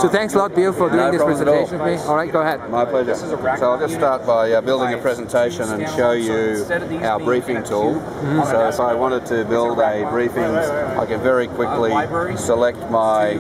So thanks a lot, Bill, for doing this presentation with me. All right, go ahead. My pleasure. So I'll just start by building a presentation and show you our briefing tool. So if I wanted to build a briefing, I can very quickly select my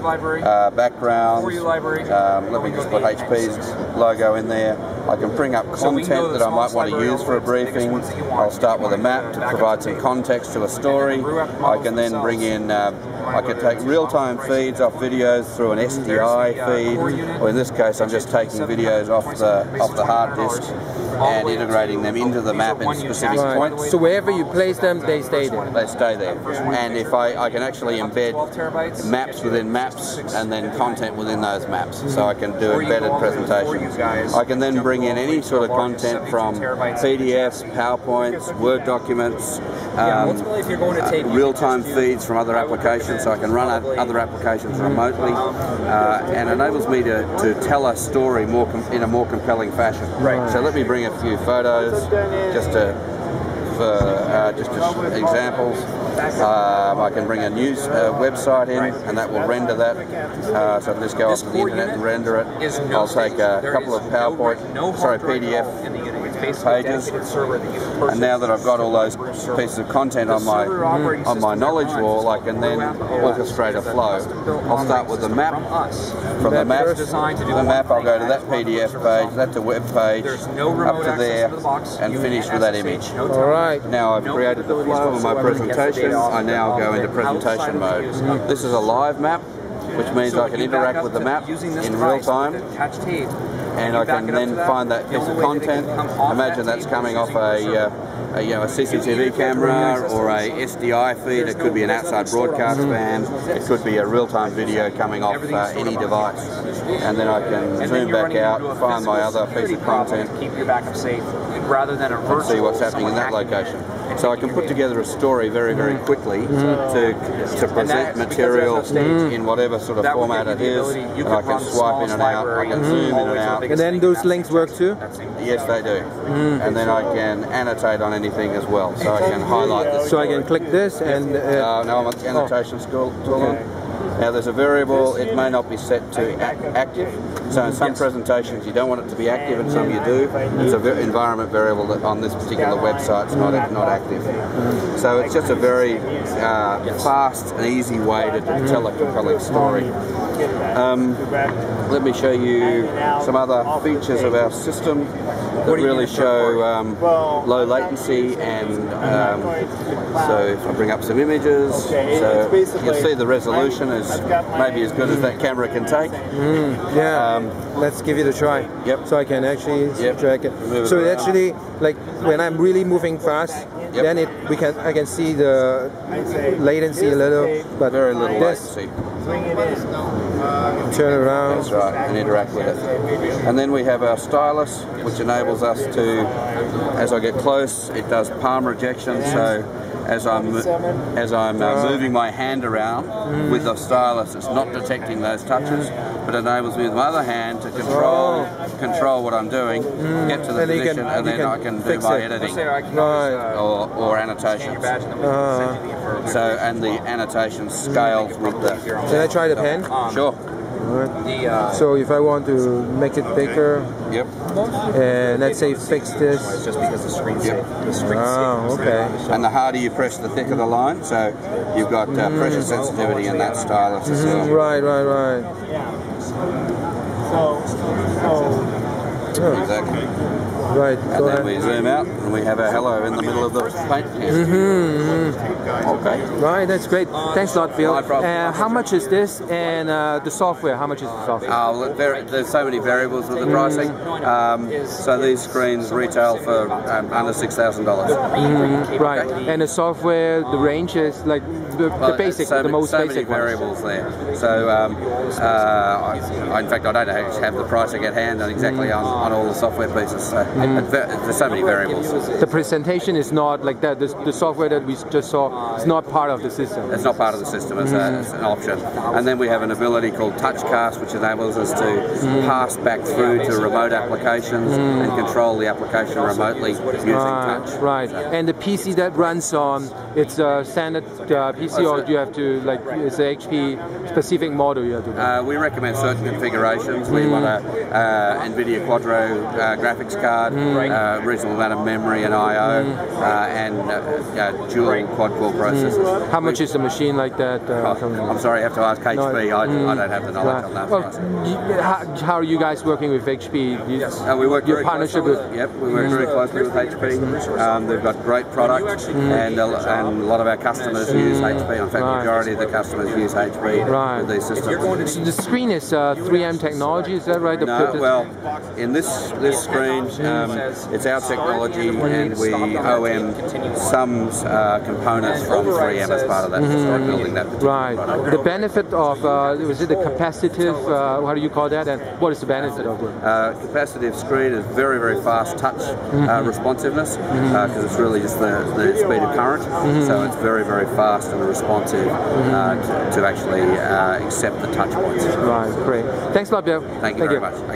background. Let me just put HP's logo in there. I can bring up content that I might want to use for a briefing. I'll start with a map to provide some context to a story. I can then bring in, I could take real-time feeds off videos through an SDI feed, or in this case I'm just taking videos off the hard disk and integrating them into the map in specific points. So wherever you place them, they stay there? They stay there. And if I can actually embed maps within maps and then content within those maps, so I can do embedded presentations. I can then bring in any sort of content from PDFs, PowerPoints, Word documents, real-time feeds from other applications, so I can run other applications remotely, and enables me to tell a story in a more compelling fashion. So let me bring a few photos just as examples. I can bring a news website in, and that will render that. So I'll just go off to the internet and render it. I'll take a couple of PDF pages, and now that I've got all those pieces of content on my knowledge wall, I can then orchestrate a flow. I'll start with the map. From the map I'll go to that PDF page, that's a web page, up to there, and finish with that image. Alright. Now I've created the flow of my presentation. I now go into presentation mode. This is a live map, which means I can interact with the map in real time, and I can then find that piece of content. Imagine that's coming off a CCTV camera or a SDI feed. It could be an outside broadcast band. It could be a real-time video coming off any device. And then I can zoom back out, find my other piece of content, and see what's happening in that location. So I can put together a story very, very quickly to present material in whatever sort of format it is. And I can swipe in and out, I can zoom in and out. And then those links work too? Yes, they do. And then I can annotate on anything as well. So I can highlight this. So I can click this and... now I'm at the annotation tool. Now there's a variable, it may not be set to active. So in some presentations you don't want it to be active and some you do. It's an environment variable that on this particular website is not active. So it's just a very fast and easy way to tell a compelling story. Let me show you some other features of our system that really show low latency, and so if I bring up some images, so you'll see the resolution is maybe as good as that camera can take. Let's give it a try. Yep. So I can actually track it. So it actually, like when I'm really moving fast, then I can see the latency a little, but very little latency. Turn around. That's right, and interact with it. And then we have our stylus, which enables us to, as I get close, it does palm rejection. So as I'm moving my hand around with the stylus, it's not detecting those touches, but enables me with my other hand to control what I'm doing, get to the position, and then I can do my editing or annotations. So, and the annotation scales with the... Can I try the pen? Sure. So if I want to make it bigger, and let's say fix this. Just because the screen's okay. And the harder you press, the thicker the line. So you've got pressure sensitivity in that stylus as well. Right. Exactly. Right. And then we zoom out, and we have our hello in the middle of the paint. Okay. Right, that's great. Thanks a lot, Phil. No problem. How much is this, and the software? How much is the software? There's so many variables with the pricing. So these screens retail for under $6,000. Right. And the software, the range is like the basic, the most basic many variables there. So, in fact, I don't have the pricing at hand exactly on on all the software pieces. So there's so many variables. The presentation is not like that. The software that we just saw is not part of the system. It's not part of the system. It's an option. And then we have an ability called TouchCast, which enables us to pass back through to remote applications and control the application remotely using touch. Right. So. And the PC that runs on, it's a standard PC, or do you have to, like, it's an HP specific model you have to do? We recommend certain configurations. We want a NVIDIA Quadro graphics card, reasonable amount of memory and I/O, and dual quad-core processors. How much is the machine like that? I'm sorry, you have to ask HP. No, I don't have the knowledge on that. Well, how are you guys working with HP? We work your partnership with. Yep, we work very closely with HP. They've got great products, and a lot of our customers use HP. In fact, the majority of the customers use HP with these systems. So the screen is 3M technology, is that right? No, well, in this screen, it's our technology, and we OM some components from 3M as part of that, building that particular product. The benefit of, was it the capacitive, how do you call that, and what is the benefit of it? Capacitive screen is very, very fast touch responsiveness, because it's really just the speed of current, so it's very, very fast and responsive to actually accept the touch points. Right, great. Thanks a lot, Bill. Thank you very much.